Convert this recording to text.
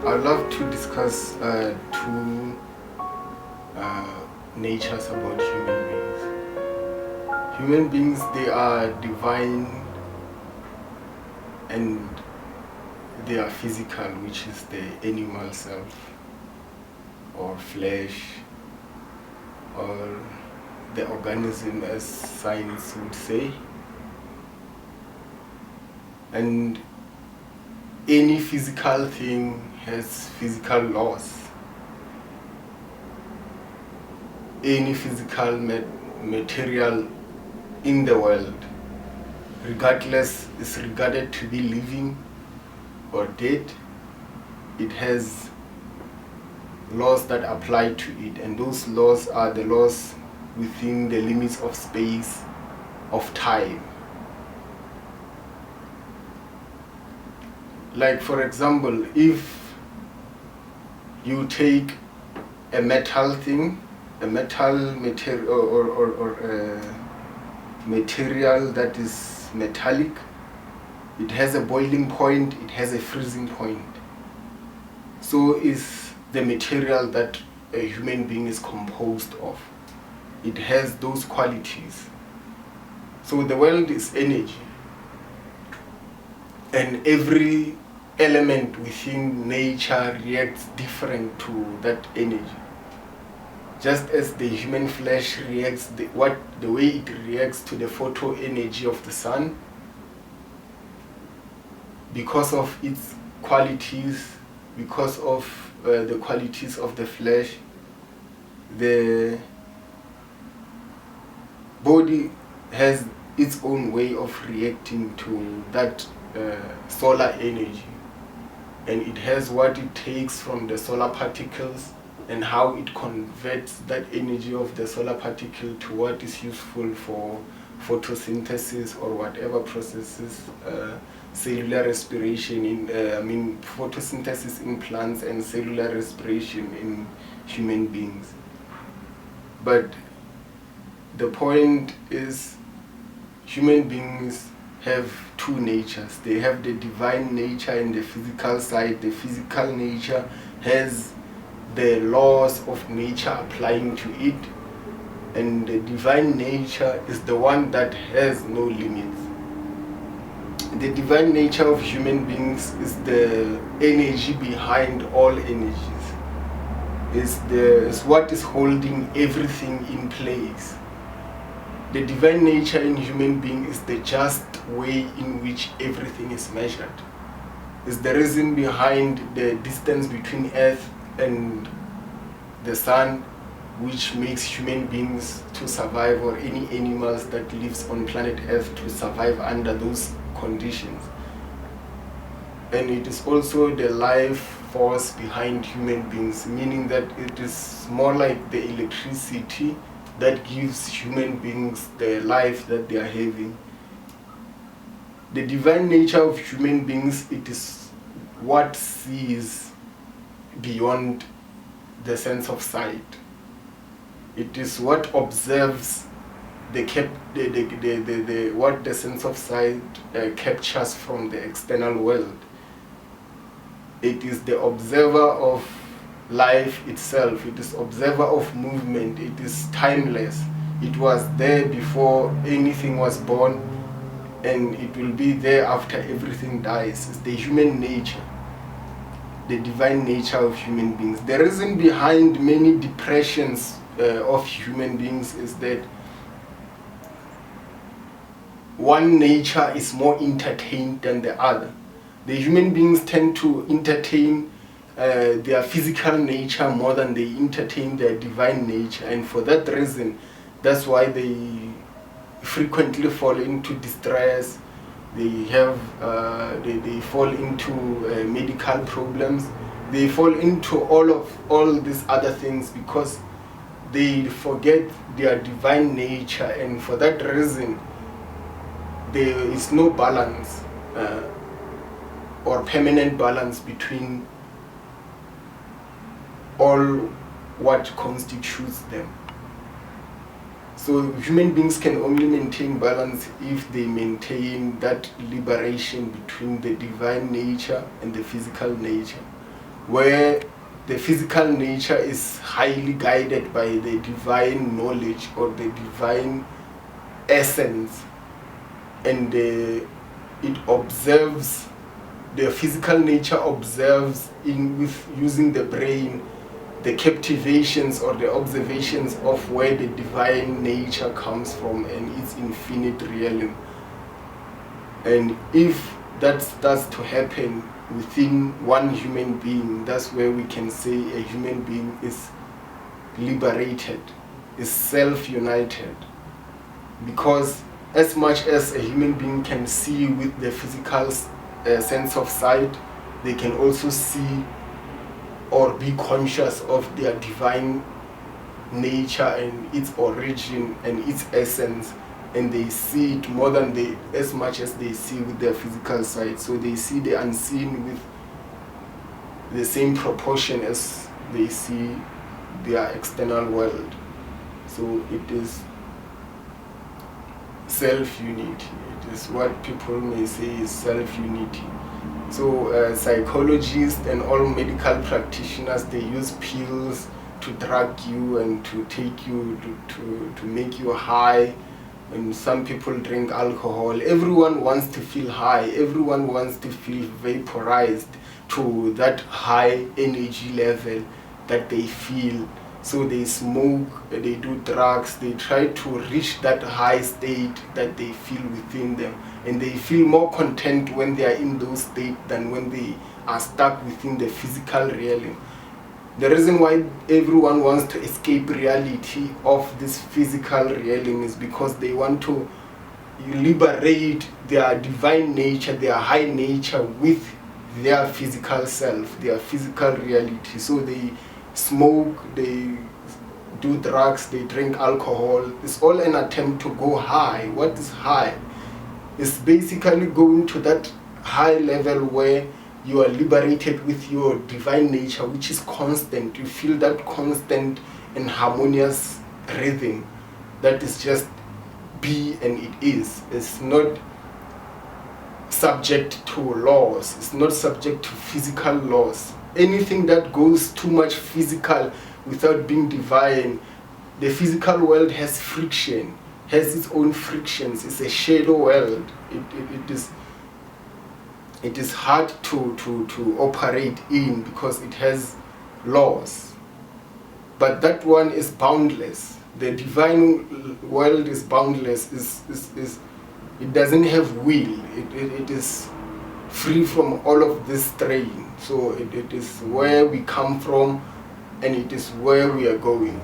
I'd love to discuss two natures about human beings. Human beings, they are divine and they are physical, which is the animal self or flesh or the organism, as science would say. And any physical thing has physical laws. Any physical material in the world, regardless is regarded to be living or dead, it has laws that apply to it, and those laws are the laws within the limits of space, of time. Like, for example, if you take a metal thing, a metal material or a material that is metallic, it has a boiling point, it has a freezing point. So is the material that a human being is composed of. It has those qualities. So the world is energy, and every element within nature reacts different to that energy. Just as the human flesh reacts, the way it reacts to the photo energy of the sun, because of its qualities, because of the qualities of the flesh, the body has its own way of reacting to that solar energy, and it has what it takes from the solar particles and how it converts that energy of the solar particle to what is useful for photosynthesis or whatever processes, cellular respiration in photosynthesis in plants and cellular respiration in human beings. But the point is, human beings have two natures. They have the divine nature and the physical side. The physical nature has the laws of nature applying to it, and the divine nature is the one that has no limits. The divine nature of human beings is the energy behind all energies. Is what is holding everything in place. The divine nature in human being is the just way in which everything is measured. Is the reason behind the distance between Earth and the sun, which makes human beings to survive, or any animals that lives on planet Earth to survive under those conditions. And it is also the life force behind human beings, meaning that it is more like the electricity that gives human beings the life that they are having. The divine nature of human beings, it is what sees beyond the sense of sight. It is what observes what the sense of sight captures from the external world. It is the observer of life itself. It is observer of movement. It is timeless. It was there before anything was born, and it will be there after everything dies. It's the human nature, the divine nature of human beings. The reason behind many depressions of human beings is that one nature is more entertained than the other. The human beings tend to entertain their physical nature more than they entertain their divine nature, and for that reason, that's why they frequently fall into distress. They have they fall into medical problems. They fall into all these other things because they forget their divine nature, and for that reason there is no balance or permanent balance between all what constitutes them. So human beings can only maintain balance if they maintain that liberation between the divine nature and the physical nature. where the physical nature is highly guided by the divine knowledge or the divine essence, and it observes, the physical nature observes with using the brain the captivations or the observations of where the divine nature comes from and its infinite realm. And if that starts to happen within one human being, that's where we can say a human being is liberated, is self-united. Because as much as a human being can see with the physical sense of sight, they can also see or be conscious of their divine nature and its origin and its essence, and they see it more than as much as they see with their physical sight. So they see the unseen with the same proportion as they see their external world. So it is self-unity. It is what people may say is self-unity. So psychologists and all medical practitioners, they use pills to drug you and to take you to make you high. And some people drink alcohol. Everyone wants to feel high. Everyone wants to feel vaporized to that high energy level that they feel. So they smoke, they do drugs, they try to reach that high state that they feel within them. And they feel more content when they are in those states than when they are stuck within the physical realm. The reason why everyone wants to escape reality of this physical realm is because they want to liberate their divine nature, their high nature with their physical self, their physical reality. So they smoke, they do drugs, they drink alcohol. It's all an attempt to go high. What is high? It's basically going to that high level where you are liberated with your divine nature, which is constant. You feel that constant and harmonious rhythm that is just be and it is. It's not subject to laws. It's not subject to physical laws. Anything that goes too much physical without being divine, the physical world has friction, has its own frictions. It's a shadow world. It is hard to operate in because it has laws. But that one is boundless. The divine world is boundless. It doesn't have will. It is free from all of this strain. So it is where we come from, and it is where we are going.